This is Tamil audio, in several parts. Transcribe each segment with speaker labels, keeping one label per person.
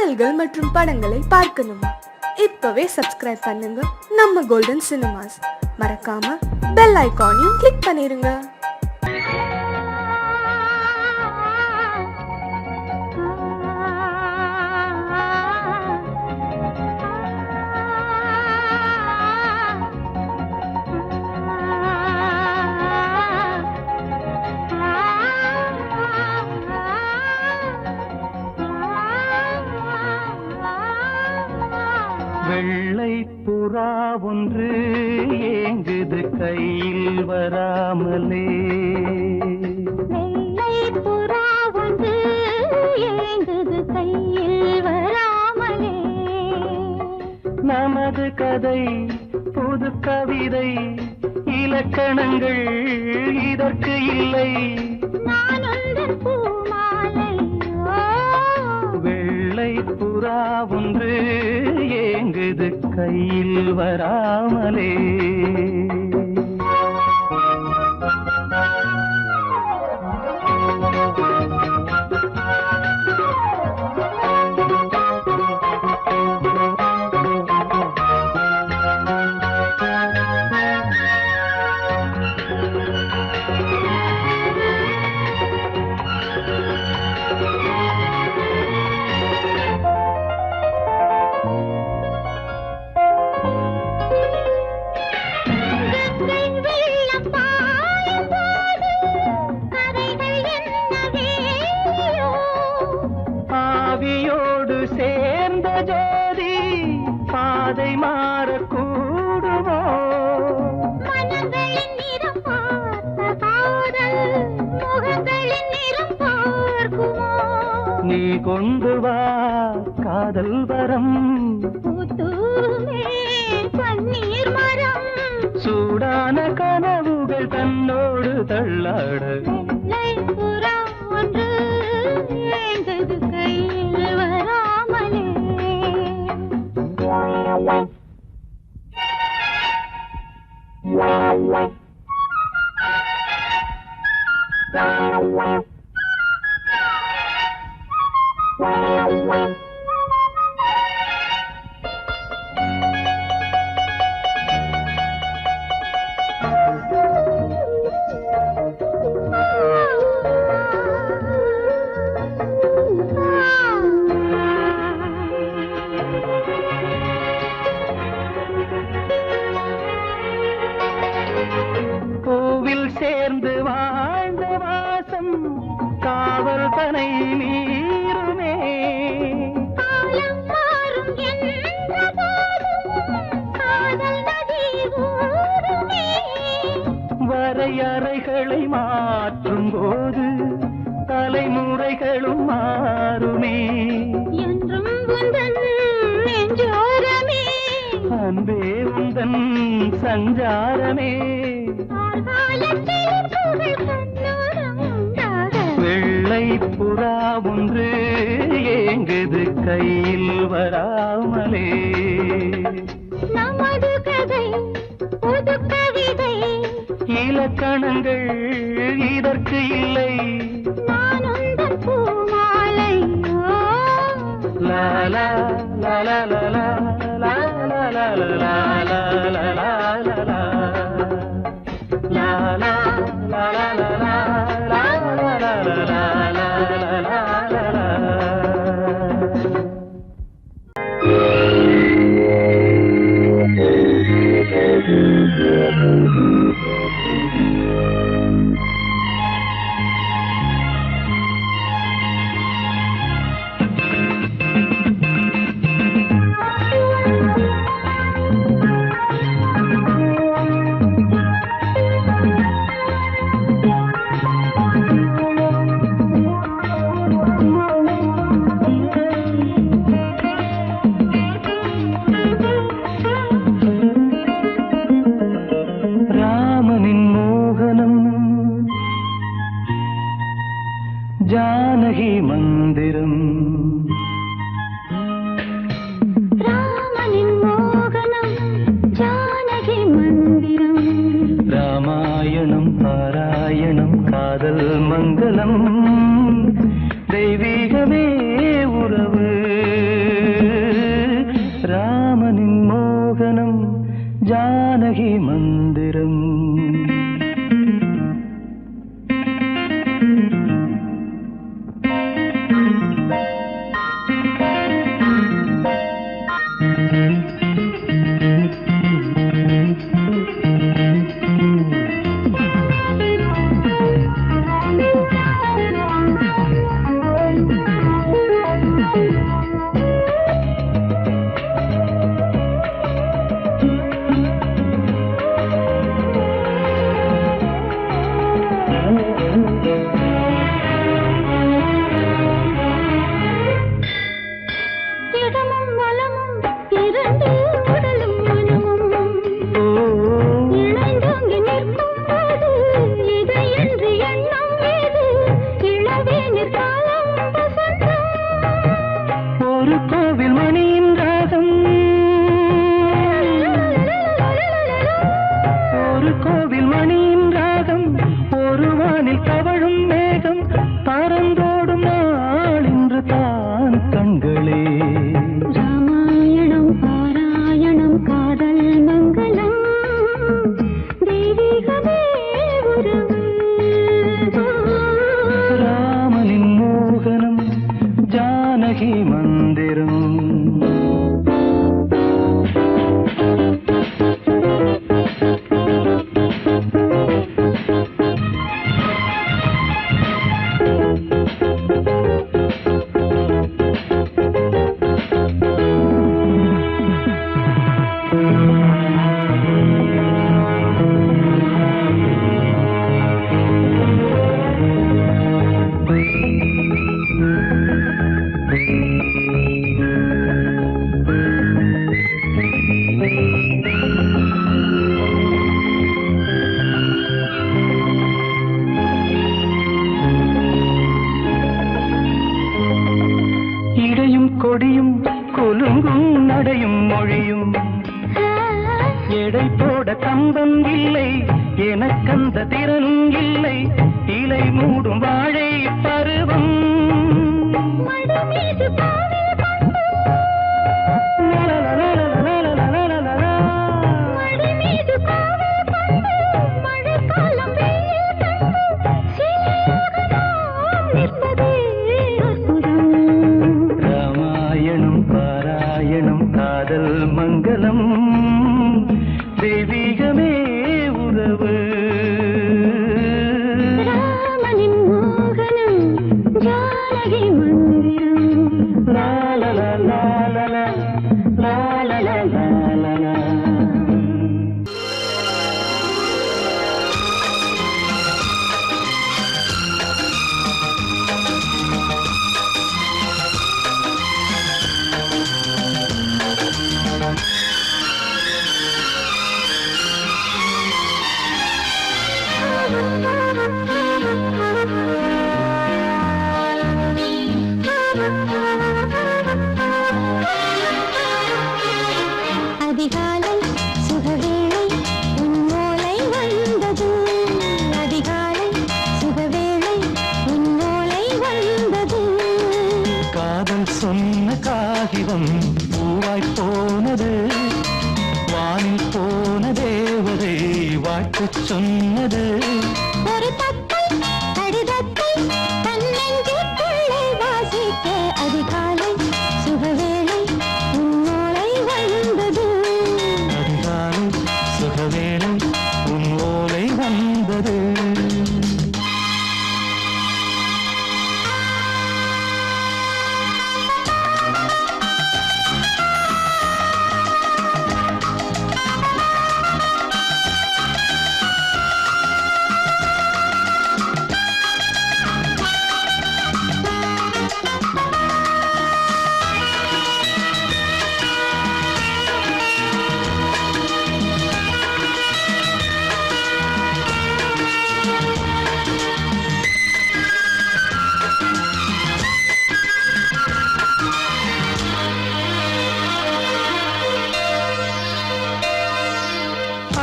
Speaker 1: பாடல்கள் மற்றும் படங்களை பார்க்கணுமா? இப்பவே சப்ஸ்கிரைப் பண்ணுங்க நம்ம கோல்டன் சினிமாஸ். மறக்காம பெல் ஐகானையும் கிளிக் பண்ணிருங்க.
Speaker 2: வெள்ளை புறா ஒன்று ஏங்குது கையில் வராமலே.
Speaker 3: வெள்ளை புறா ஒன்று ஏங்குது கையில் வராமலே.
Speaker 2: நமது கதை புது கவிதை, இலக்கணங்கள் இதற்கு இல்லை.
Speaker 3: நான் உந்தன் பூமாலை.
Speaker 2: வெள்ளை புறா ஒன்று ஏங்குது கையில் வராமலே. ஆவியோடு சேர்ந்த ஜோதி பாதை மாறக்கூடுமோ?
Speaker 3: மனங்களின் நிறம் பார்த்த காதல் முகங்களின் நிறம் பார்க்குமோ?
Speaker 2: நீ கொண்டு வா காதல் வரம்,
Speaker 3: பூத்தூமே பன்னீர் மரம்.
Speaker 2: சூடான கனவுகள் தன்னோடு தள்ளாட.
Speaker 3: வெள்ளை புறா ஒன்று ஏங்குது கையில் வராமலே.
Speaker 2: பூவில் சேர்ந்து வாழ்ந்த வாசம் காவல் தனை மீறுமே.
Speaker 3: காலம் மாறும் என்ற போதும் காதல் நதி ஓடுமே.
Speaker 2: வரையறைகளை மாற்றும் போது தலைமுறைகளும் மாறுமே.
Speaker 3: என்றும் உந்தன் நெஞ்சோரமே.
Speaker 2: அன்பே உந்தன் சஞ்சாரமே.
Speaker 3: காலத்தில் புகழ் கண்ணோரம் உண்டாக.
Speaker 2: வெள்ளை புறா ஒன்று ஏங்குது கையில் வராமலே.
Speaker 3: நமது கதை புது கவிதை,
Speaker 2: இலக்கணங்கள் இதற்கு இல்லை.
Speaker 3: நான் உந்தன் பூமாலை.
Speaker 2: லா லா லா லா லா லா லா லா லா லா லா லா லா லா லா லா லா லா ராமன் ஒரு கோவில் மணியின் ராகம், ஒரு கோவில் மணியின் ராகம், ஒரு வானில் தவழும் மேகம், பறந்தோடும் நாள் இன்று தான் கண்களே.
Speaker 3: ராமாயணம் பாராயணம் காதல் மங்களம் தெய்வீகமே உறவு.
Speaker 2: ராமனின் மோகனம் ஜானகி மந்திரம். இடையும் கொடியும் கொலுங்கும் நடையும் மொழியும், எடை போட கம்பம் இல்லை, எனக்கந்த திறனும் இல்லை, இலை மூடும் வாழை பருவம்.
Speaker 3: மடி மீது பாவை கொண்டு, மடி மீது பாவை கொண்டு, மழைக்காலம் வெயில் கண்டு, சிலையாக நாம் நிற்பதே அற்புதம்.
Speaker 2: ராமாயணம் பாராயணம் காதல் மங்களம் தெய்வீகமே உறவு.
Speaker 3: ராமனின் மோகனம் ஜானகி மந்திரம்.
Speaker 2: லா லா லா லா லா லா, லா லா லா லா லா லா.
Speaker 3: அதிகாலை சுகவேளை உன்னோலை வந்தது, அதிகாலை சுகவேளை உன்னோலை வந்தது.
Speaker 2: காதல் சொன்ன காகிதம் பூவாய் போனது, வானில் போன தேவதை வாழ்த்துச் சொன்னது.
Speaker 3: ஒரு தத்தை கடிதத்தை தன்னெஞ்சுக்குள்ளே வாசிக்க, அதிகாலை சுகவேளை உன்னோலை வந்தது.
Speaker 2: அதிகாலை சுகவேளை உன் ஓலை வந்தது.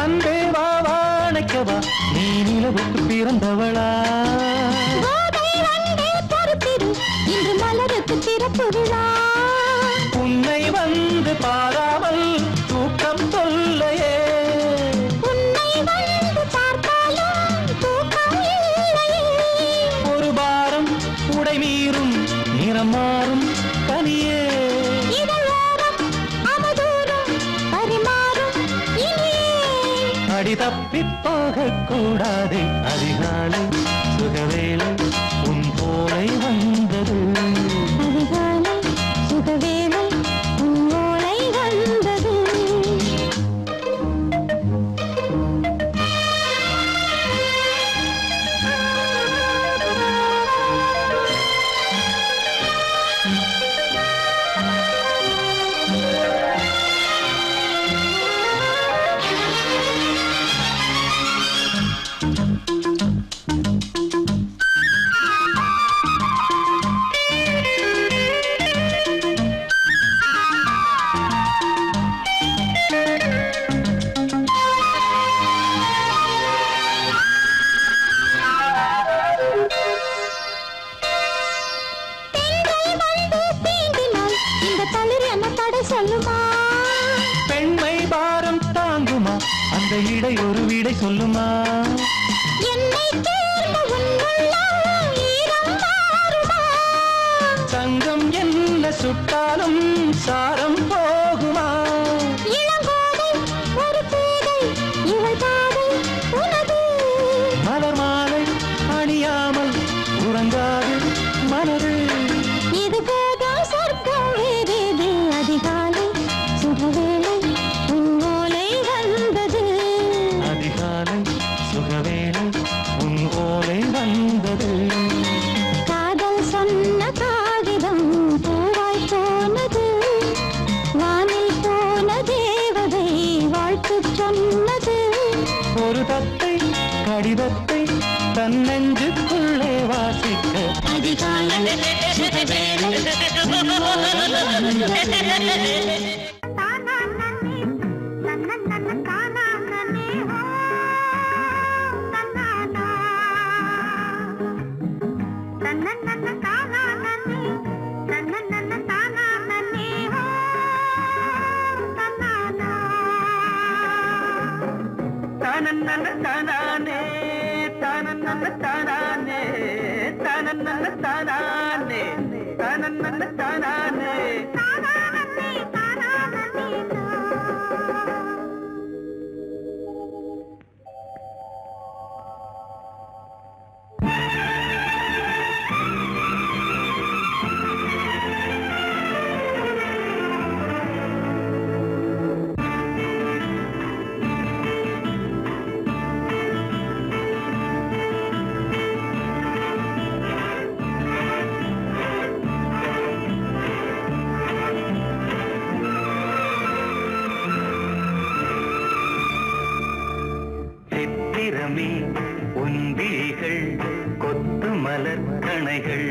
Speaker 2: அன்பே வா வாழைக்கவா, நீ நிலவுக்கு பிறந்தவளா?
Speaker 3: கோதை வந்தே பொறுத்திரு, இன்று மலருக்கு திறப்பு விழா.
Speaker 2: உன்னை வந்து பாராமல் தூக்கம் சொல்லையே,
Speaker 3: உன்னை வந்து பார்த்தாலும் தூக்கம் இல்லையே.
Speaker 2: ஒரு பாரம் உடை மீறும் நிறம் மாறும் கனியே.
Speaker 3: இதழோரம் அமுதூரம் பரிமாறும் இனியே.
Speaker 2: அடி தப்பிப் போகக் கூடாது, அதிகாலை சுகவேளை உன் போலை வந்தது.
Speaker 3: அதிகாலை சுகவேளை உன்னோலை வந்தது.
Speaker 2: அந்த இடை ஒரு விடை சொல்லுமா?
Speaker 3: என்னை தேர்ந்த உன் உள்ளம் ஈரம் மாறுமா?
Speaker 2: தங்கம் என்ன சுட்டாலும் சாரம் போகுமா?
Speaker 3: இளங்கோதை ஒரு பேதை இவள் பாதை உனது.
Speaker 2: மலர் மாலை அணியாமல் உறங்காது மனது.
Speaker 3: இது போதும் சொர்க்கம் வேறேது. அதிகாலை சுகவேளை உன் ஓலை வந்தது.
Speaker 2: அதிகாலை சுகவேளை உன் ஓலை வந்தது.
Speaker 3: காதல் சொன்ன காகிதம் பூவாய் போனது. வானில் போன தேவதை வாழ்த்து சொன்னது.
Speaker 2: ஒரு தத்தை கடிதத்தை தன் நெஞ்சுக்குள்ளே வாசிக்க
Speaker 3: அதிகாலை சுகவேளை உன் ஓலை வந்தது.
Speaker 2: தானன்னன தானானே தானன்னன தானானே தானன்னன தானானே தானன்னன தானானே. சித்திரமே உன் விழிகள் கொத்து மலர் கணைகள்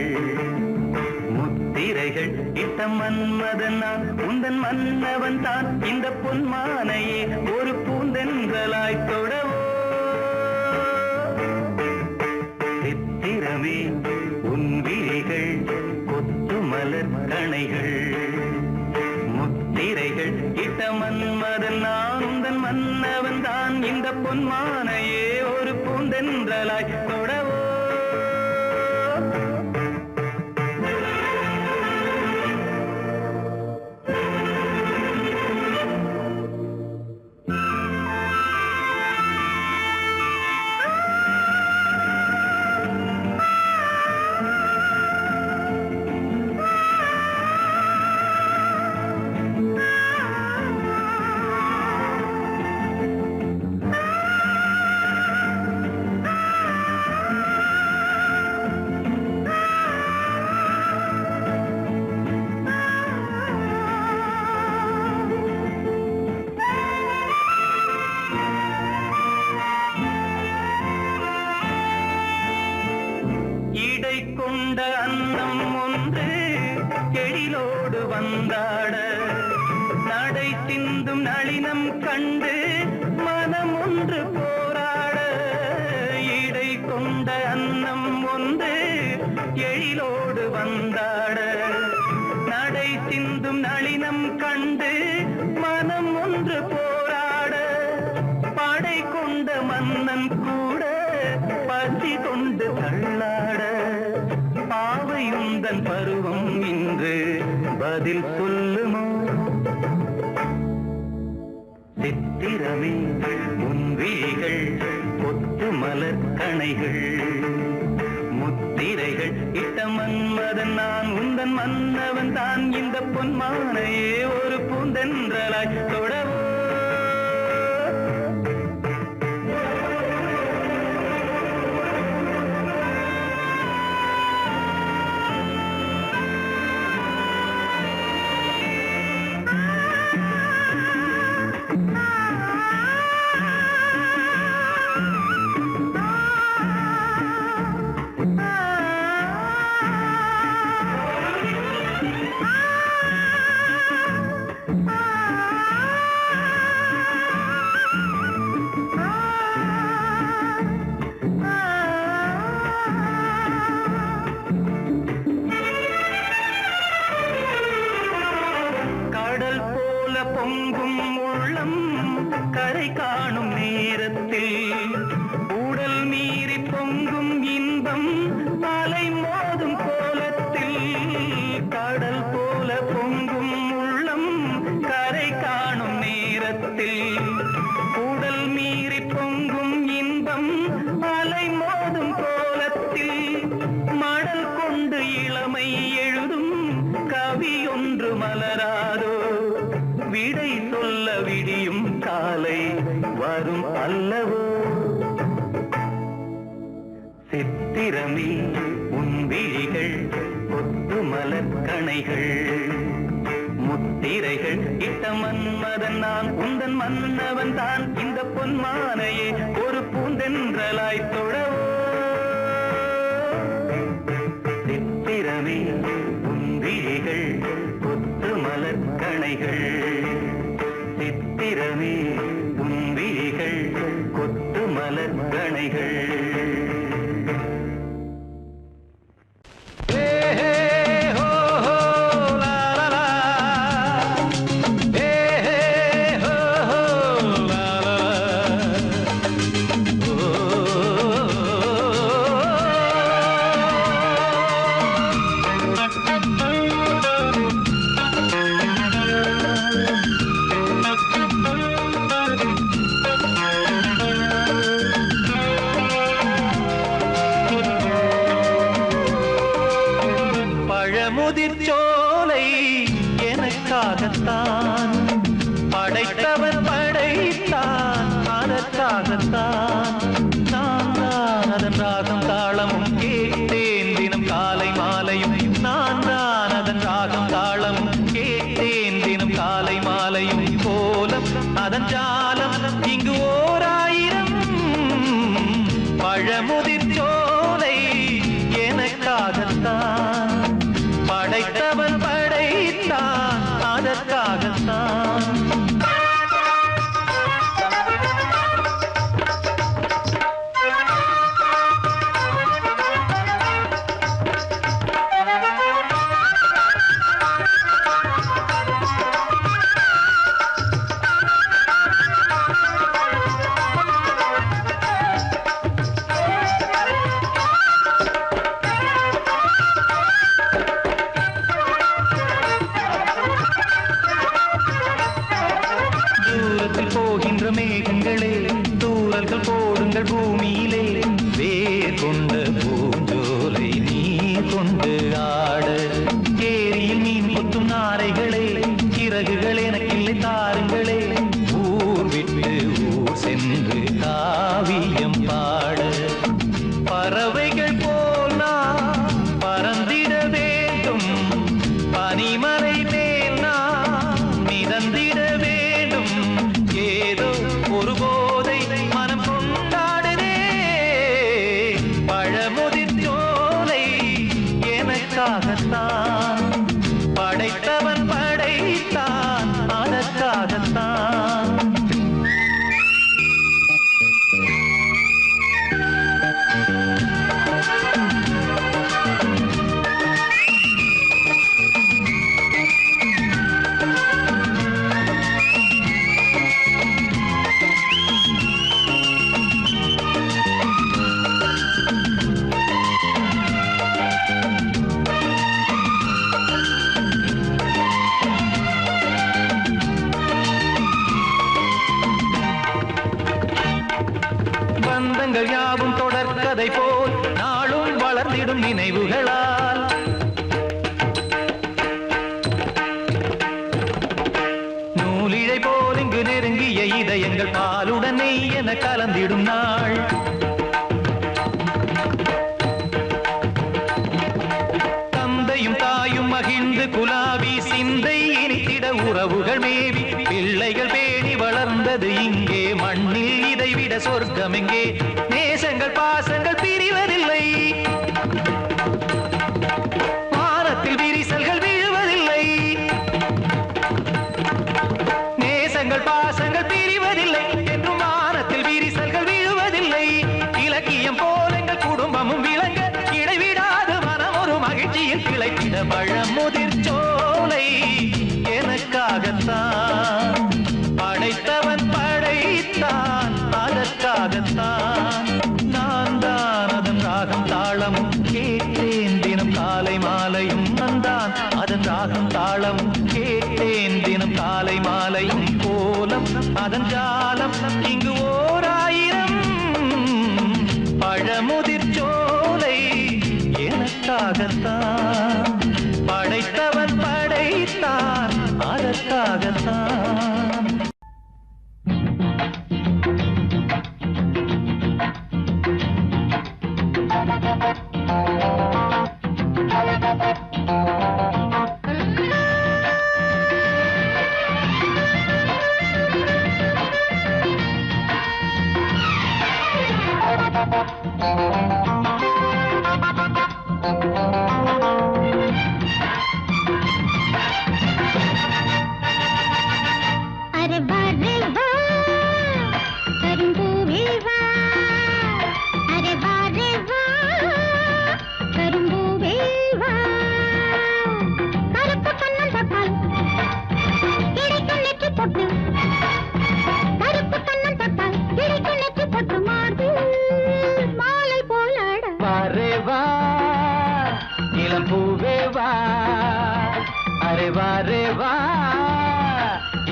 Speaker 2: முத்திரைகள் இட்ட மன்மதன் நான் உந்தன் மன்னவன் தான். இந்த பொன்மானையே ஒரு பூந்தென்றலாய் தொடவோ. சித்திரமே உன் விழிகள் கொத்து மலர் கணைகள் முத்திரைகள் இட்ட மன்மதன் நான் உந்தன் மன்னவன் தான். இந்த பொன்மானையே ஒரு பூந்தென்றலாய் தொடவோ. இடை கொண்ட அன்னம் ஒன்று எழிலோடு வந்தாட நடை சிந்தும் நளினம் கண்டு மனம் ஒன்று போராட. இடை கொண்ட அன்னம் ஒன்று எழிலோடு வந்தாட நடை சிந்தும் நளினம் கண்டு மனம் ஒன்று போராட. படை கொண்ட மன்னன் கூட பசி கொண்டு தள்ளாட. பாவையுந்தன் பருவம் இன்று பதில் சொல்லுமோ? சித்திரமே உன் விழிகள் கொத்து மலர் கணைகள் முத்திரைகள் இட்ட மன்மதன் நான் உந்தன் மன்னவன் தான். இந்த பொன்மானையே ஒரு பூந்தென்றலாய் தொடவோ. பொங்கும் உள்ளம் கரை காணும் நீ நேரத்தில் உடல் மீறி பொங்கும் இன்பம் அலை மோதும் கோலத்தில் கடல் போல பொங்கும் உள்ளம் கரை காணும் நேரத்தில் உடல் மீறி பொங்கும் இன்பம் அலை மோதும் கோலத்தில் மடல் கொண்டு இளமை எழுதும் கவி ஒன்று மலராதோ விடை சொல்ல விடியும் காலை வரும் அல்லவோ சித்திரமே உன் விழிகள் கொத்து மலர்கணைகள் முத்திரைகள் இட்ட மன்மதன் நான் உந்தன் மன்னவன் தான் இந்த பொன்மானையே ஒரு பூந்தென்றலாய் தொழவோ சித்திரமே உன் விழிகள் கொத்து மலர்கணைகள் சித்திரமே உன் விழிகள் கொத்து மலர்கணைகள் முதிர்ச்சோலை எனக்காகத்தான் படைத்தவன் படைத்தான் அதற்காகத்தான் நான் தான் அதன் ராகம் தாளமும் கேட்டேன் தினம் காலை மாலையும் நான் தான் அதன் ராகம் தாளமும் கேட்டேன் தினம் காலை மாலையும் கோலம் அதன் ஜாலம் இங்கு ஓராயிரம் பழமுதிர்ச்சோலை எனக்காகத்தான் படைத்தவன் படைத்தான் அதற்காகத்தான் போகின்ற மேகங்களே தூரல்கள் போடுங்கள் பூமியிலே வேர் கொண்ட பூஞ்சோலை நீ கொண்டு ஆட ஏரியில் மீன் கொத்தும் நாரைகளே சிறகுகள் எனக்கில்லை தாருங்களே ஊர் விட்டு ஊர் சென்று காவியம் பாட பறவைகள் போல் நான் பறந்திட வேண்டும் பனிமலை மேல் நான் மிதந்திட வேண்டும் ஏதோ ஒரு போதை மனம் கொண்டாடுதே பழமுதிர்ச்சோலை எனக்காகத்தான் படைத்தவன் படைத்தான் அதற்காகத்தான் பந்தங்கள் யாவும் தொடர்கதை போல் நாளும் வளர்ந்திடும் நினைவுகளால் நூலிழை போல் இங்கு நெருங்கிய இதயங்கள் பாலுடனே என கலந்திடும் நாள் தந்தையும் தாயும் மகிழ்ந்து குலாவி சிந்தை இனித்திட உறவுகள் மேவி பிள்ளைகள் பேணி வளர்ந்தது இங்கே மண்ணில் இதைவிட சொர்க்கம் எங்கே நேசங்கள் பாசங்கள் பிரிவதில்லை வானத்தில் விரிசல்கள் விழுவதில்லை நேசங்கள் பாசங்கள் பிரிவதில்லை என்றும் வானத்தில் விரிசல்கள் விழுவதில்லை இலக்கியம் போல எங்கள் குடும்பமும் விளங்க இடைவிடாது மனம் ஒரு மகிழ்ச்சியில் கிளைத்திட பழமுதிர்ச்சோலை எனக்காகத்தான் படைத்தவன் படைத்தான் அதற்காகத்தான் அதன் ஜாலம் இங்கு ஓர் ஆயிரம். பழமுதிர் சோலை எனக்காகத்தான், படைத்தவன் படைத்தான் அதற்காகத்தான்.
Speaker 3: अरे बारे बा करुंबूवे बा, अरे बारे बा करुंबूवे बा. கருப்பு கண்ணன் தொட்டால் கிடைக்கும் நெற்றி பொட்டு, கருப்பு கண்ணன் தொட்டால் கிடைக்கும் நெற்றி பொட்டு. மார்பு மாலை போலாட
Speaker 2: வாரே வா இளம் பூவே வா, அரே வாரே வா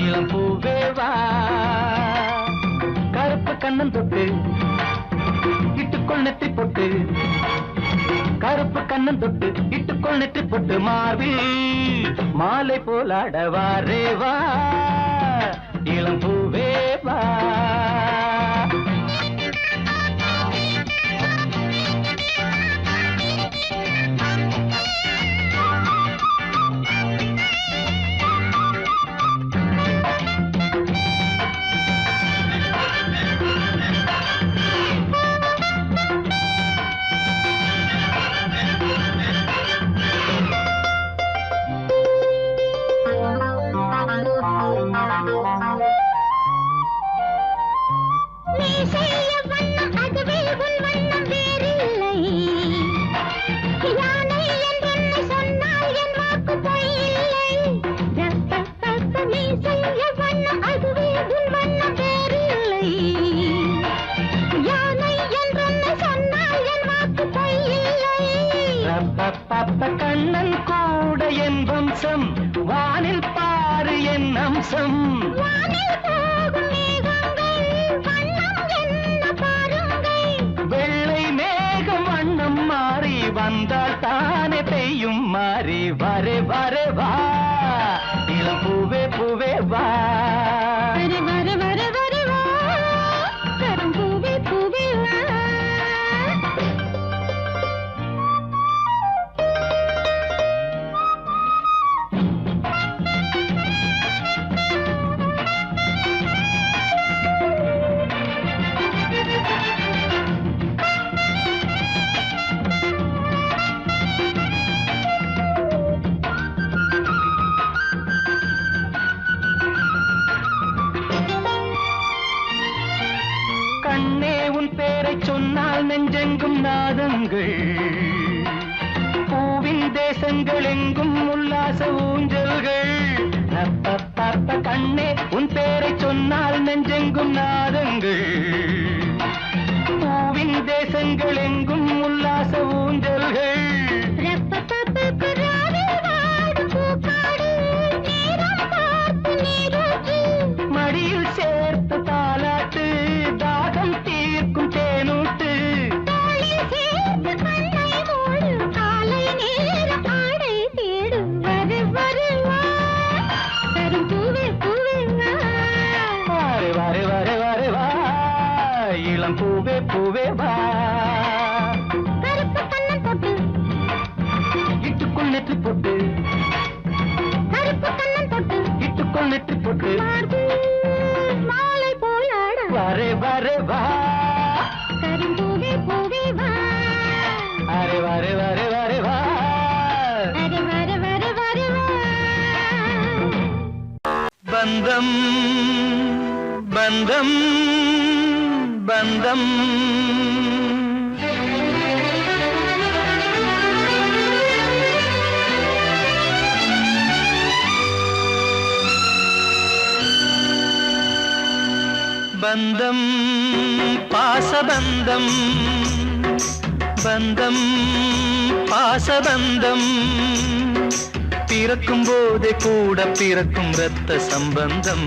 Speaker 2: இளம் பூவே வா. கருப்பு கண்ணன் தொட்டு இட்டுக்கொள் நெற்றி பொட்டு, கருப்பு கண்ணன் தொட்டு இட்டுக்கொள் நெற்றி பொட்டு. மார்பில் மாலை போலாட வாரே வா இளம் பூவே வா. கண்ணன் கூட என் வம்சம், வானில் பாரு என் அம்சம். வெள்ளை மேகம் வண்ணம் மாறி வந்தால் தானே பெய்யும் மாறி. வரே வரே வா இளம் பூவே பூவே வா.
Speaker 3: வர வர வர வா கரும்பூவே பூவே வா.
Speaker 2: கண்ணே உன் பேரை சொன்னால் நெஞ்செங்கும் நாதங்கள், பூவின் தேசங்கள் எங்கும் உல்லாச ஊஞ்சல்கள். கண்ணே உன் பேரை சொன்னால் நெஞ்செங்கும் நாதங்கள், பூவின் தேசங்கள் எங்கும் உல்லாச ஊஞ்சல்கள். மடியில் சேர்த்து தாலாட்டு, தாகம் தீர்க்கும் தேனூட்டு. வாரே வாரே வாரே வா இளம் பூவே பூவே வா.
Speaker 3: கருப்பு கண்ணன் தொட்டு
Speaker 2: இட்டுக்குள் நெற்றி பொட்டு,
Speaker 3: கருப்பு கண்ணன் தொட்டு
Speaker 2: இட்டுக்குள் நெற்றி பொட்டு.
Speaker 3: மாலை போலாட
Speaker 2: வரே வரே வா
Speaker 3: கரும்பூவே பூவே வா.
Speaker 2: அரே வரே வரே வரே வா.
Speaker 3: அரே வர வர வர வா.
Speaker 2: பந்தம் பந்தம் பந்தம் பந்தம் பாசபந்தம், பந்தம் பாசபந்தம். பிறக்கும் போதே கூட பிறக்கும் இரத்த சம்பந்தம்,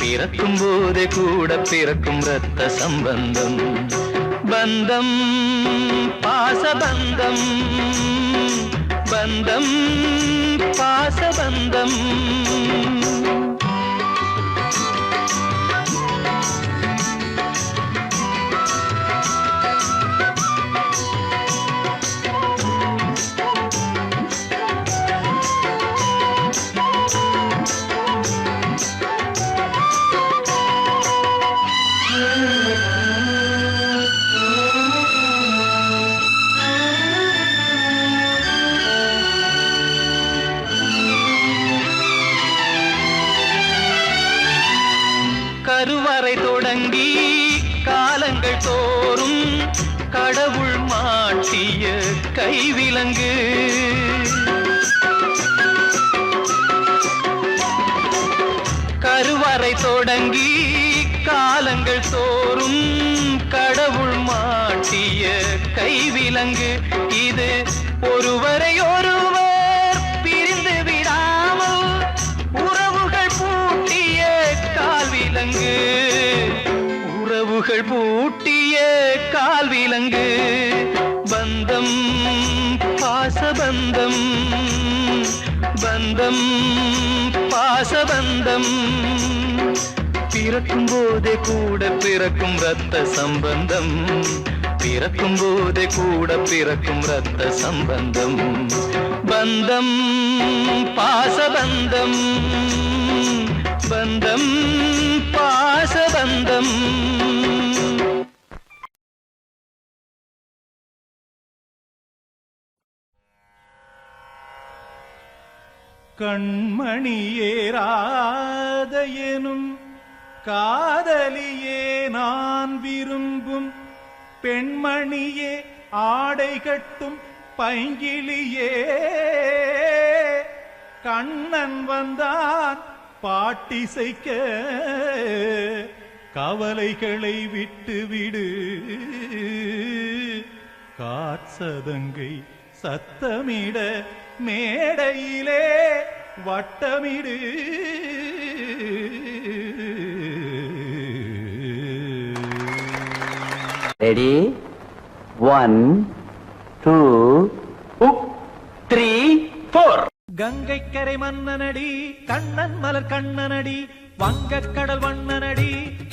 Speaker 2: பிறக்கும் போதே கூட பிறக்கும் இரத்த சம்பந்தம். பந்தம் பாசபந்தம், பந்தம் பாசபந்தம். கருவறை தொடங்கி காலங்கள் தோறும் கடவுள் மாட்டிய கைவிலங்கு. கருவறை தொடங்கி காலங்கள் தோறும் கடவுள் மாட்டிய கைவிலங்கு. இது ஒருவரை ஒருவர் பிரிந்து விடாமல் உறவுகள் பூட்டிய கால்விலங்கு. உறவுகள் பூட்டிய கால்விலங்கு. பந்தம் பாசபந்தம், பந்தம் பாசபந்தம். பிறக்கும் போதே கூட பிறக்கும் இரத்த சம்பந்தம். பிறக்கும் போதே கூட பிறக்கும் இரத்த சம்பந்தம். பந்தம் பாசபந்தம், பந்தம் பாசபந்தம்.
Speaker 4: கண்மணியேராத எனும் காதலியே நான் விரும்பும் பெண்மணியே ஆடை கட்டும் பைங்கிளியே. கண்ணன் வந்தான் பாட்டிசைக்க கவலைகளை விட்டுவிடு. காற்சதங்கை சத்தமிட மேடையிலே வட்டமிடு.
Speaker 2: ரெடி 1 2 3 4.
Speaker 4: கங்கைக்கரை மன்னனடி கண்ணன் மலர் கண்ணனடி வங்கக்கடல் வண்ணனடி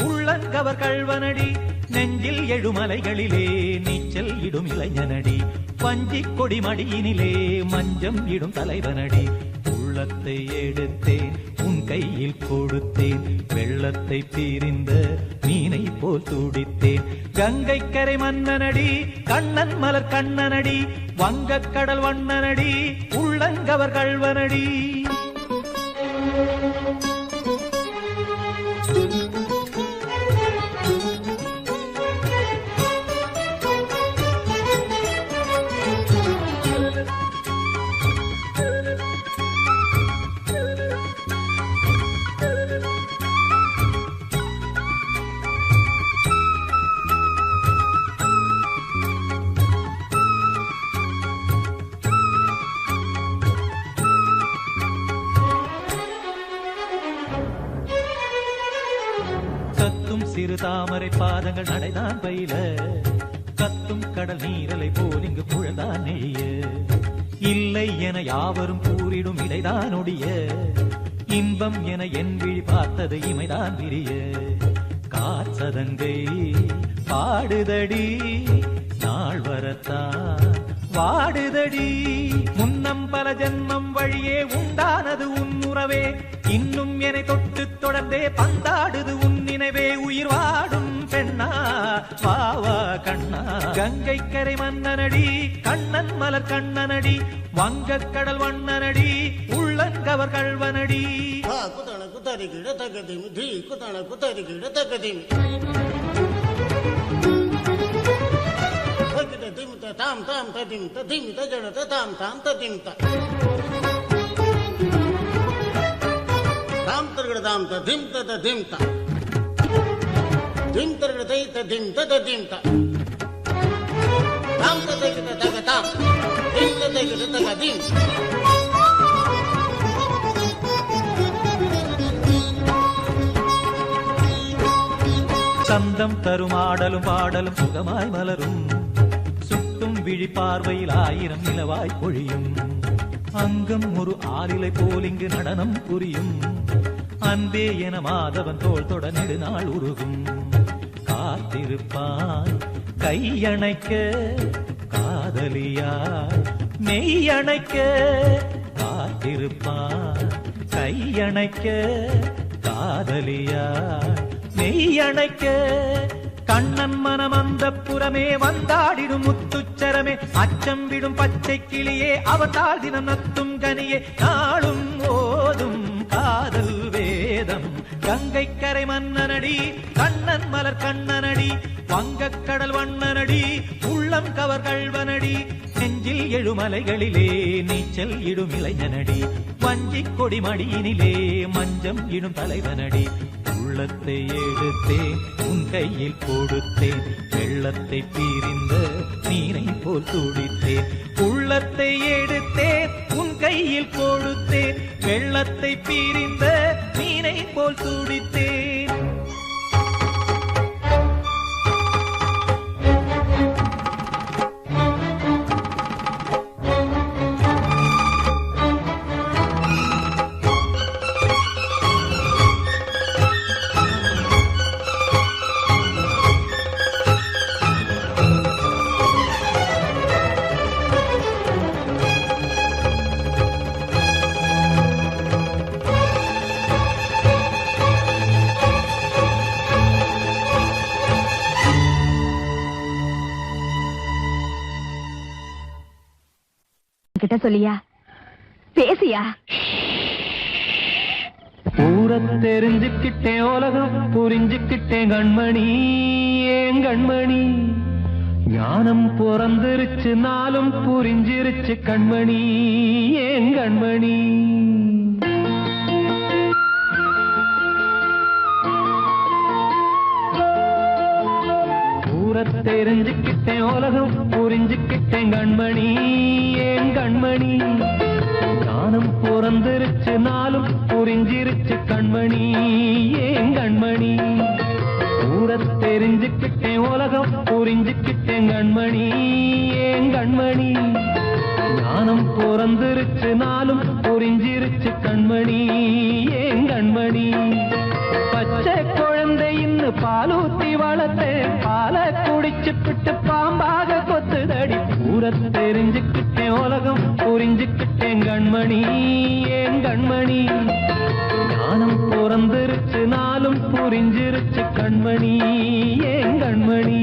Speaker 4: உள்ளங்கவர் கள்வனடி நெஞ்சில் எழுமலைகளிலே நீச்சல் இடும் இளைஞனடி பஞ்சிக் கொடி மடியினிலே மஞ்சம் இடும் தலைவனடி. உள்ளத்தை எடுத்தேன் உன் கையில் கொடுத்தேன் வெள்ளத்தை பிரிந்த மீனை போல் துடித்தேன். கங்கைக்கரை மன்னனடி கண்ணன் மலர் கண்ணனடி வங்கக்கடல் வண்ணனடி உள்ளங்கவர் கள்வனடி. சிறு தாமரை பாதங்கள் நடைதான் பயில கத்தும் கடல் நீரலை போல் இங்கு குழந்தான் நெய்ய. இல்லை என யாவரும் கூறிடும் இடைதான் ஒடிய இன்பம் என என் விழி பார்த்தது இமைதான் விரிய. காற்சதங்கை பாடுதடி நாள் வரத்தான் வாடுதடி. முன்னம் பல ஜென்மம் வழியே உண்டானது உன் உறவே இன்னும் என்னை தொட்டு தொடர்ந்தே பந்தாடுது உன் நினைவே. உயிர் வாடும் பெண்ணா வாவா கண்ணா. கங்கைக்கரை மன்னனடி கண்ணன் மலர் கண்ணனடி வங்கக்கடல் வண்ணனடி உள்ளங்கவர் கள்வனடி.
Speaker 5: குதண குதறி கிட தகதிமி தி குதண குதறி கிட தகதிமி தகத திமித தாம் தாம் ததிம் ததிம் தஜட தாம் தாம் ததிம் த தாம் தர்கட தாம் ததிம் ததிம் த திம் தர்கட தை ததிம் ததிம் த தாம் ததகத தகதாம் திம் ததகத தகதிம்.
Speaker 4: சந்தம் தரும் ஆடலும் பாடலும் சுகமாய் மலரும் சுட்டும் விழி பார்வையில் 1000 நிலவாய் பொழியும் அங்கம் ஒரு ஆளிலை போல் இங்கு நடனம் புரியும் அன்பே என மாதவன் தோள் தொட நெடுநாள் உருகும் காத்திருப்பான் கையணைக்க காதலியாய் மெய்யணைக்க காத்திருப்பான் கையணைக்க காதலியாய் மெய்யணைக்க கண்ணன் மனம் அந்த புறமே வந்தாடிடும் முத்துச்சரமே அச்சம் விடும் பச்சை கிளியே அவதால் தினம் நத்தும் கனியே நாளும் ஓதும் காதல் வேதம் கங்கை கரை மன்னனடி கண்ணன் மலர் கண்ணனடி வங்கக் கடல் வண்ணனடி உள்ளம் கவர் கள்வனடி நெஞ்சில் எழுமலைகளிலே நீச்சல் இடும் இளைஞனடி வஞ்சிக் கொடி மடியினிலே மஞ்சம் இடும் தலைவனடி உள்ளத்தை எடுத்தேன் உன் கையில் கொடுத்தேன் வெள்ளத்தை பீரிந்த மீனை போல் துடித்தேன் உள்ளத்தை எடுத்தேன் உன் கையில் கொடுத்தேன் வெள்ளத்தை பீரிந்த மீனை போல் துடித்தேன்
Speaker 3: கிட்ட சொல்லியா பேசியா
Speaker 2: ஊரை தெரிஞ்சுக்கிட்டேன் உலகம் புரிஞ்சுக்கிட்டேன் கண்மணி ஏன் கண்மணி ஞானம் பிறந்திருச்சு நாளும் புரிஞ்சிருச்சு கண்மணி ஏன் கண்மணி ஊரை தெரிஞ்சுக்கிட்டேன் உலகம் புரிஞ்சுக்கிட்டேன் கண்மணி ஏன் கண்மணி ஞானம் பிறந்திருச்சு நாளும் புரிஞ்சிருச்சு கண்மணி ஏன் கண்மணி ஊரை தெரிஞ்சுக்கிட்டேன் உலகம் புரிஞ்சுக்கிட்டேன் கண்மணி ஏன் கண்மணி ஞானம் பிறந்திருச்சு நாளும் புரிஞ்சிருச்சு கண்மணி ஏன் கண்மணி பச்சை குழந்தை இன்னும் பாலூத்தி வளர்த்தேன் பாலை குடிச்சுப்பிட்டு பாம்பாக கொத்துதடி ஊரை தெரிஞ்சுக்கிட்டேன் உலகம் புரிஞ்சுக்கிட்டேன் கண்மணி ஏன் கண்மணி ஞானம் பிறந்திருச்சு நாளும் புரிஞ்சிருச்சு கண்மணி ஏன் கண்மணி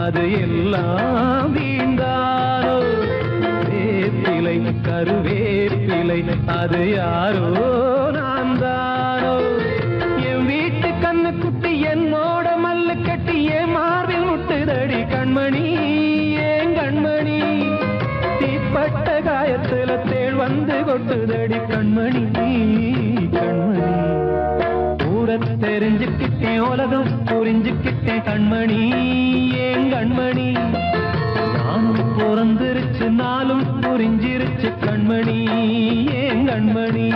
Speaker 2: அது எல்லாம் வீண்டாரோ வேப்பிலை கருவேப்பிலை அது யாரோ நான் தானோ என் வீட்டு கண்ணு குட்டி என்னோட மல்லு கட்டி என் மார்பில் முட்டுதடி கண்மணி ஏன் கண்மணி தீப்பட்ட காயத்துல தேள் வந்து கொட்டுதடி கண்மணி கண்மணி ஊரை தெரிஞ்சுக்கிட்டேன் உலகம் புரிஞ்சுக்கிட்டேன் கண்மணி ஏன் கண்மணி நானும் பிறந்திருச்சு நாளும் புரிஞ்சிருச்சு கண்மணி ஏன் கண்மணி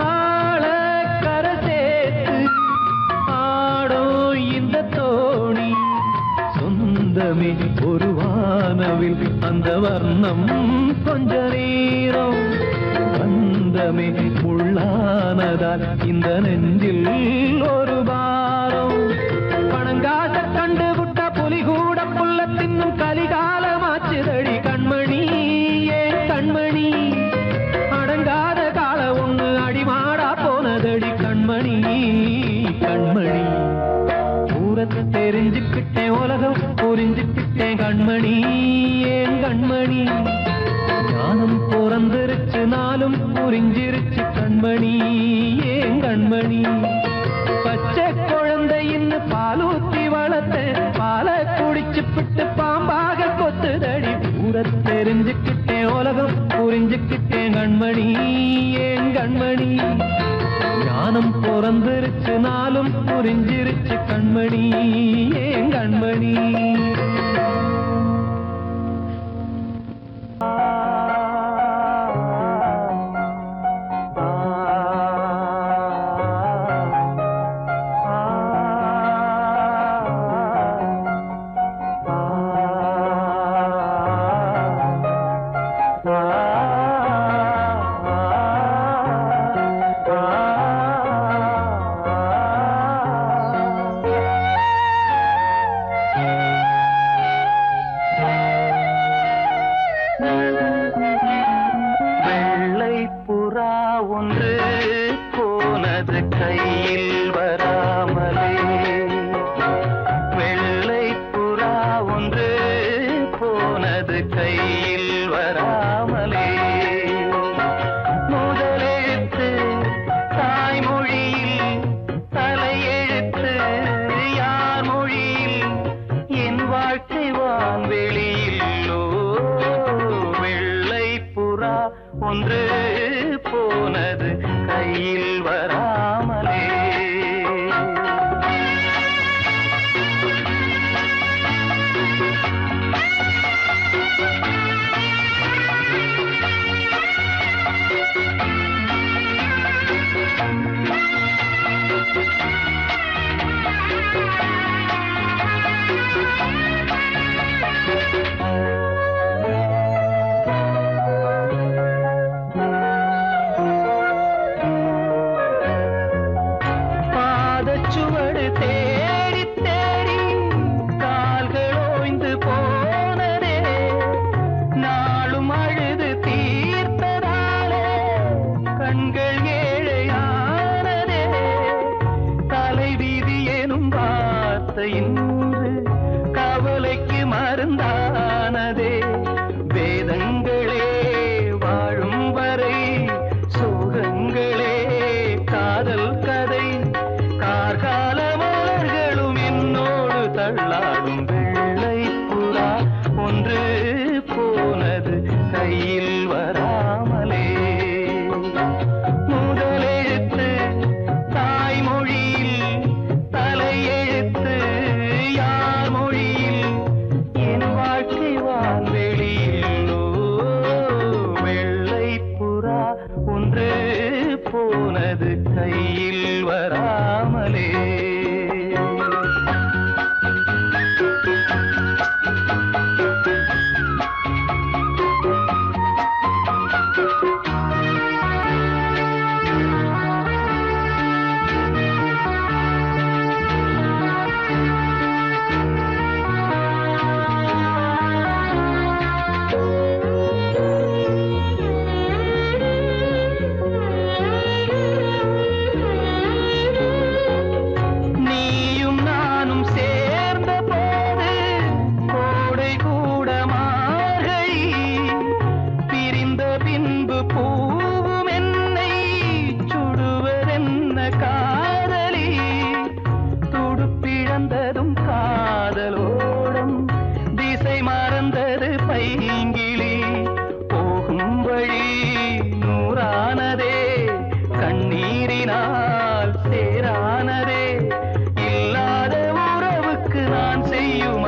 Speaker 2: ஆள கர
Speaker 4: ஒரு வானவில் அந்த வர்ணம் கொஞ்ச நேரம் பந்தமே உள்ளானதால் இந்த நெஞ்சில் ஒரு பாரம் பணங்காச கண்டு விட்ட புலி கூட புல்ல தின்னும் கலிகாலமாச்சுதடி கண்மணி ஏன் கண்மணி அடங்காத கால ஒண்ணு அடிமாடா போனதடி கண்மணி கண்மணி தூரத்தை தெரிஞ்சுக்கிட்டேன் உலகம் புரிஞ்சுக்கிட்டேன் கண்மணி ஏன் கண்மணி ஞானம் பிறந்திருச்சு நாளும் புரிஞ்சிருச்சு கண்மணி ஏன் கண்மணி பச்சை குழந்தையின்னு பாலூத்தி வளர்த்த பாலை குடிச்சு பிட்டு பாம்பாக கொத்துதடி ஊரை தெரிஞ்சுக்கிட்டேன் உலகம் புரிஞ்சுக்கிட்டேன் கண்மணி ஏன் கண்மணி ஞானம் பிறந்திருச்சு நாளும் புரிஞ்சிருச்சு கண்மணி ஏன் கண்மணி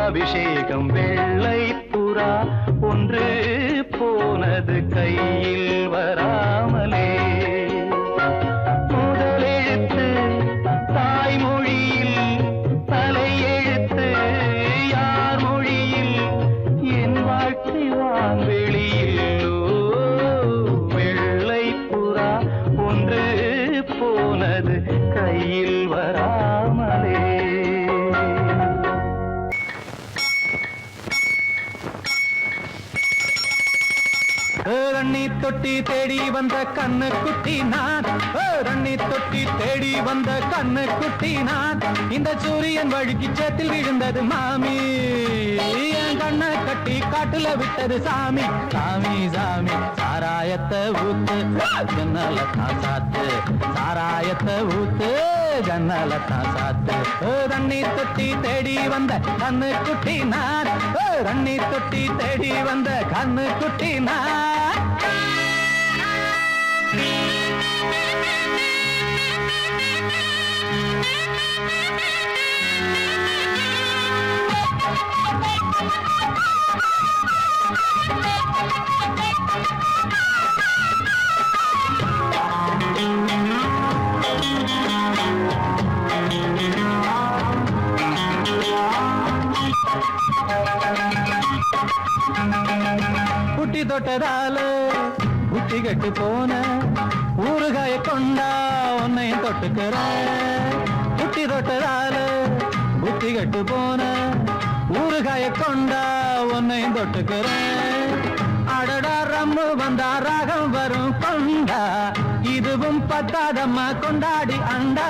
Speaker 2: அபிஷேகம் வெள்ளை புறா ஒன்று போனது கையில் வராமலே முதலெழுத்து தாய்மொழியில் தலையெழுத்து யார் மொழியில்
Speaker 4: ரண்ணி தொட்டி தேடி வந்த கண்ணு குட்டி நான் ரண்ணி தொட்டி தேடி வந்த கண்ணு குட்டி நான் இந்த சூரியன் வழுக்கி சேத்தில் விழுந்தது மாமி என் கண்ணை கட்டி காட்டுல விட்டது சாமி சாமி சாமி சாராயத்தை ஊத்து ஜன்னல தான் சாத்து சாராயத்தை ஊத்து ஜன்னல தான் சாத்து ரண்ணி தொட்டி தேடி வந்த கண்ணு குட்டி நான் ரண்ணி தொட்டி தேடி வந்த கண்ணு குட்டி நான் புட்டி தொட்டதால புத்தி கட்டு போன ஊறுகாய கொண்டா உன்னையும் தொட்டுக்கிற புட்டி தொட்டதால புத்தி கட்டு போன ஊறுகாய கொண்டா உன்னையும் தொட்டுக்கிற அடடா ரம்மு வந்தா ராகம் வரும் கொண்டா இதுவும் பத்தாதம்மா கொண்டாடி அண்டா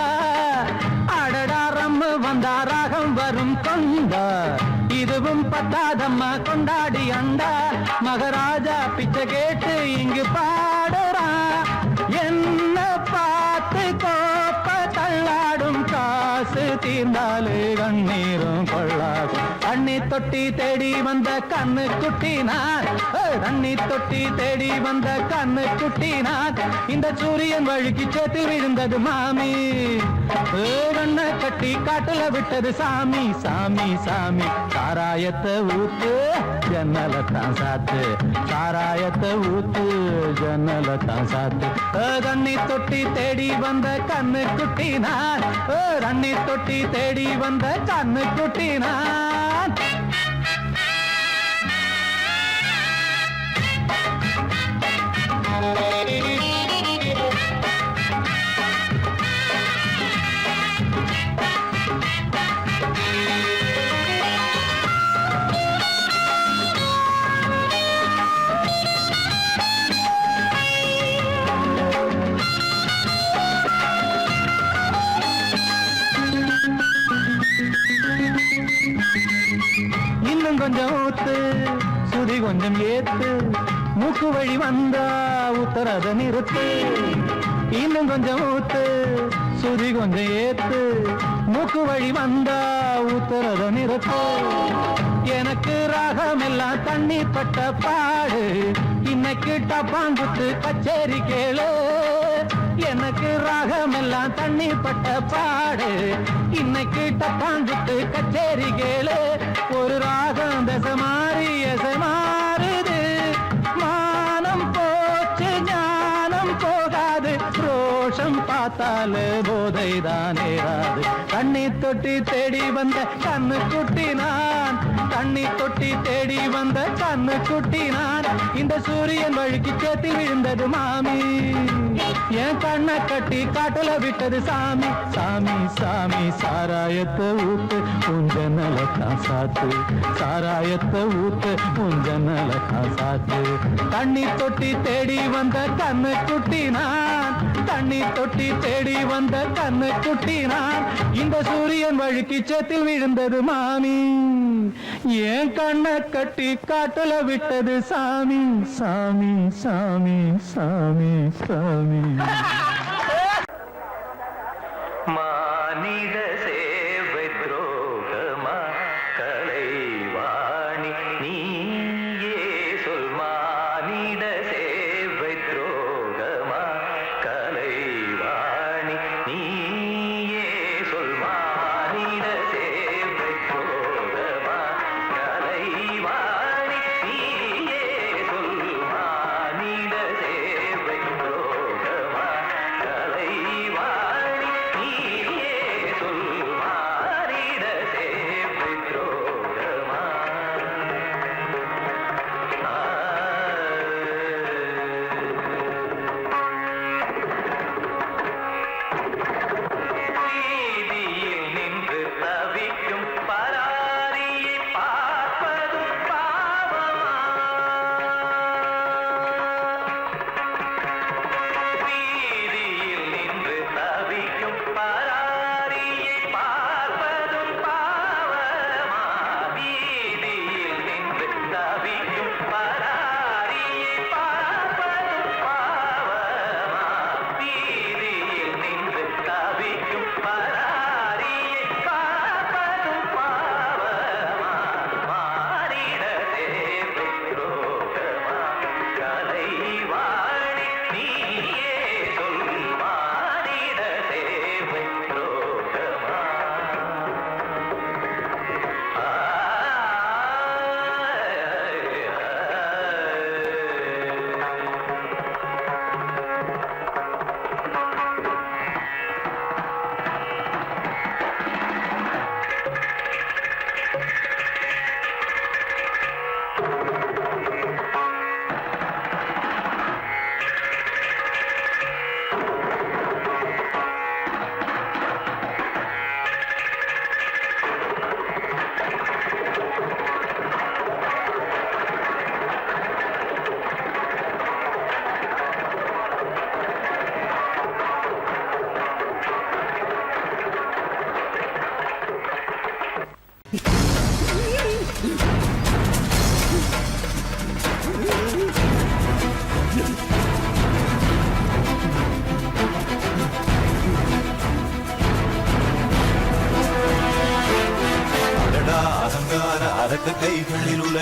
Speaker 4: அடடா ரம்மு வந்தா ராகம் வரும் கொண்டா இதுவும் பத்தாதம்மா கொண்டாடி அண்டா மகாராஜா பிச்சை கேட்டு இங்கு பாடுறான் என்ன பார்த்து கோப்ப தள்ளாடும் காசு தீர்ந்தாலே கண்ணீரும் கொள்ளாகும் தண்ணி தொட்டி தேடி வந்த கண்ணு குட்டி நான் தண்ணி தொட்டி தேடி வந்த கண்ணு குட்டி நான் இந்த சூரியன் வழுக்கி சேத்தில் விழுந்தது மாமி கண்ணை கட்டி காட்டுல விட்டது சாமி சாமி சாமி சாராயத்தை ஊத்து ஜன்னல தான் சாத்து சாராயத்தை ஊத்து ஜன்னல தான் சாத்து தண்ணி தொட்டி தேடி வந்த கண்ணு குட்டி நான் தண்ணி தொட்டி தேடி வந்த கண்ணு குட்டி நான் இன்னும் கொஞ்சம் ஊத்து சுதி கொஞ்சம் ஏத்து மூக்கு வழி வந்தா உத்தரத நிறுத்து இன்னும் கொஞ்சம் ஊத்து சுதி கொஞ்சம் ஏத்து மூக்கு வழி வந்தா உத்தரத நிறுத்து எனக்கு ராகம் எல்லாம் தண்ணி பட்ட பாடு இன்னைக்கு டப்பாங்குத்து கச்சேரி கேளு எனக்கு ராகம் எல்லாம் தண்ணி பட்ட பாடு இன்னைக்கு டப்பாங்குத்து கச்சேரி கேளு ஒரு ராகம் தசை மாறி எசை மாறுது மானம் போச்சு ஞானம் போகாது ரோஷம் பார்த்தாலே போதை தானே ராது தண்ணி தொட்டி தேடி வந்த கண்ணு குட்டி நான் தண்ணி தொட்டி தேடி வந்த கண்ணு குட்டி நான் இந்த சூரியன் வழுக்கி சேத்தி விழுந்தது மாமி என் கண்ணை கட்டி காட்டுல விட்டது சாமி சாமி சாமி சாராயத்தை ஊத்து உஞ்சனல தான் சாத்து சாராயத்தை ஊத்து உஞ்சனல தான் சாத்து தண்ணி தொட்டி தேடி வந்த கண்ணு குட்டி நான் தண்ணி தொட்டி தேடி வந்த கண்ணு குட்டி நான் இந்த சூரியன் வழுக்கி சேத்தில் விழுந்தது மாமி என் கண்ணை கட்டி காட்டுல விட்டது சாமி சாமி சாமி சாமி சாமி
Speaker 2: மானிட சேவை துரோகமா கலைவாணி நீயே சொல் மானிட சேவை துரோகமா கலைவாணி நீயே சொல் மானிட சேவை துரோகமா கலைவாணி நீயே சொல் மானிட சேவை துரோகமா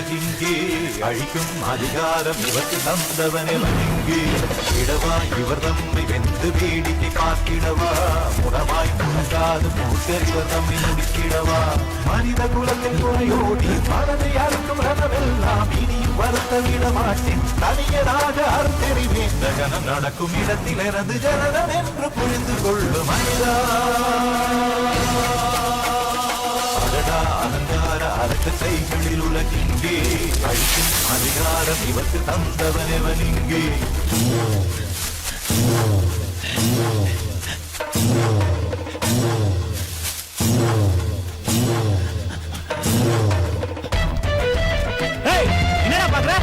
Speaker 4: உலகிங்கே அழிக்கும் அதிகாரம் இவருக்கு தந்தவனெவனிங்கே இடவா இவர் தம்மை வெந்து வேடிக்கை பார்த்திடவா முறமாய் முழங்காது மூர்க்கர் இவர் தம்மை முடிக்கிடவா மனித குலத்தின் துறையோடி மனதை அறுக்கும் ரதமெல்லாம் இனியும் வருத்த விட மாட்டேன் தனியராக அறுத்தெறிவேன் தகனம் நடக்கும் இடத்தில் எனது ஜனனம் என்று புரிந்து கொள்ளும் மனிதா அலங்கார அரக்க கைகளில் உலகிங்கே அழிக்கும் அதிகாரம் இவருக்கு தந்தவனெவனிங்கே
Speaker 2: என்னடா பாக்குற?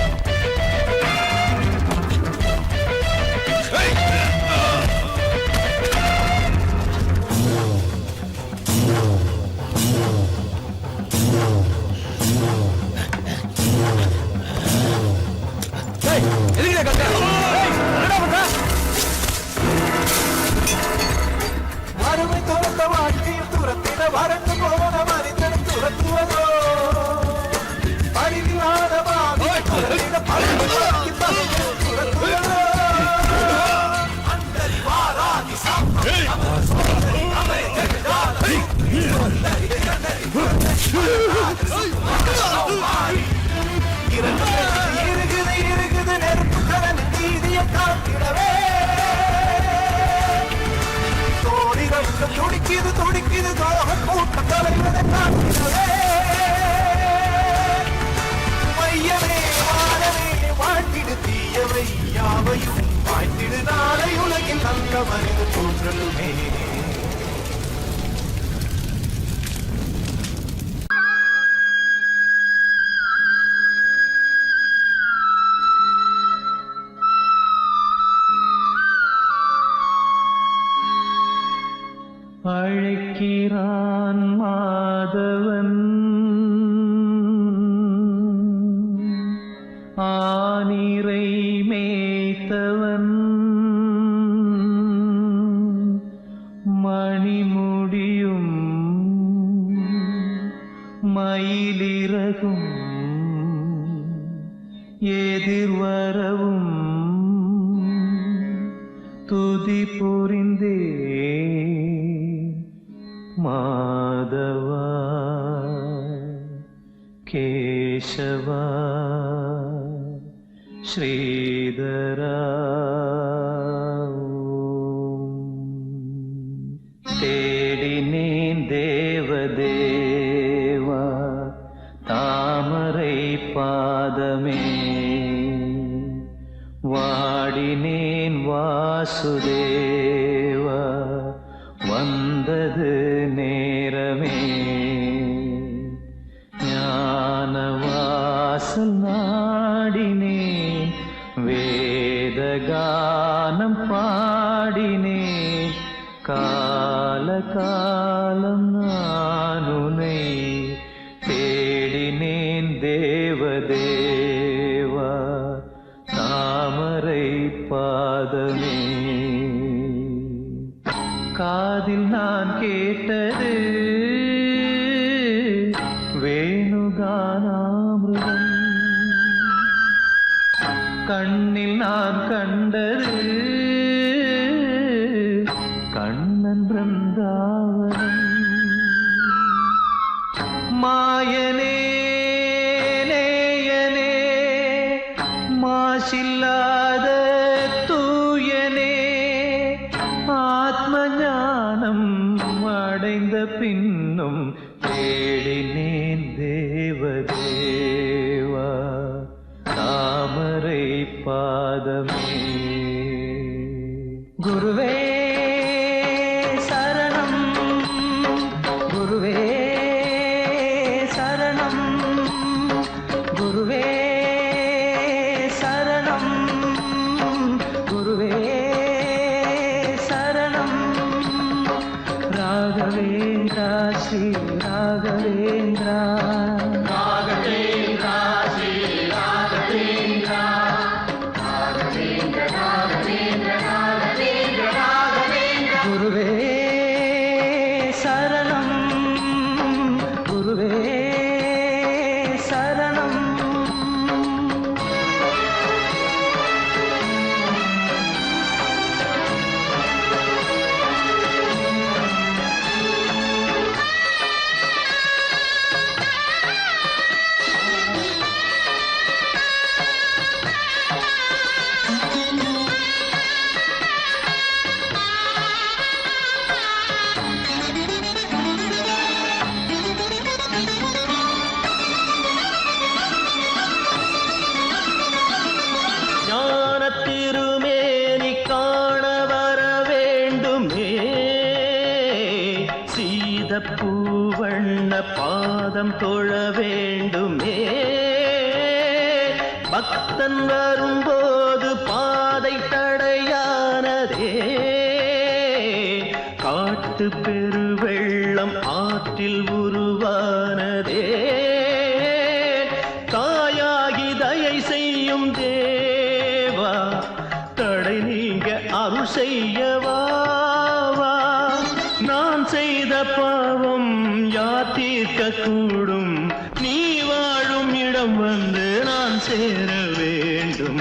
Speaker 4: வறுமை துறந்த வாழ்க்கையில் துரத்திட வறண்டு போன மனிதன் துரத்துவதோ அறிவிலான துரத்துவதோ அந்தரிவாராதி இருக்குது நெருப்பு கடன் நீதியை காத்திடவே துடிக்குது துடிக்குது தோக கூட்ட தலைவனை காத்திடவே மையமே வாழவே வாழ்த்திடு தீயவை யாவையும் வாழ்த்திடு நாளை உலகில் நல்ல மனித தோன்றலுமே அழைக்கிறான் மாதவன் ஆனிரை மேய்த்தவன் மணிமுடியும் மயிலிறகும் எதிர்வரவும் துதி புரிந்தே மாதவா கேசவா ஸ்ரீதரா தேடினேன் தேவதேவா தாமரை பாதமே வாடினேன் வாசுதேவா வந்தது நேரமே ஞானவாசல் நாடினேன் வேதகானம் பாடினேன் காலகாலம் நானுனை தேடினேன் தேவதேவா தாமரை பாதமே காதில் நான் கேட்டது வேணுகானாமிருதம் கண்ணில் நான் கண்டது கண்ணன் பிருந்தாவனம் மாயனே நேயனே மாசில்லாத தூயனே ஆத்ம ஞானம் அடைந்த பின்னும் தேடினேன் தேவதேவா தாமரை பாதமே குருவே சரணம் குருவே சரணம் குருவே சரணம் குருவே சரணம் ராகவேந்திரா ஸ்ரீ ராகவேந்திரா ராகவேந்திரா ஸ்ரீ ராகவேந்திரா ராகவேந்திர ராகவேந்திர ராகவேந்திர
Speaker 2: பாதம் தொழ வேண்டுமே பக்தன் வரும்போது பாதை தடையானதே காட்டு பெருவெள்ளம் ஆற்றில் உருவானதே தாயாகி தயை செய்யும் தேவா தடை நீங்க அருள் செய்யவா நான் செய்த பாவம் யார் தீர்க்க கூடும் நீ வாழும் இடம் வந்து நான் சேர வேண்டும்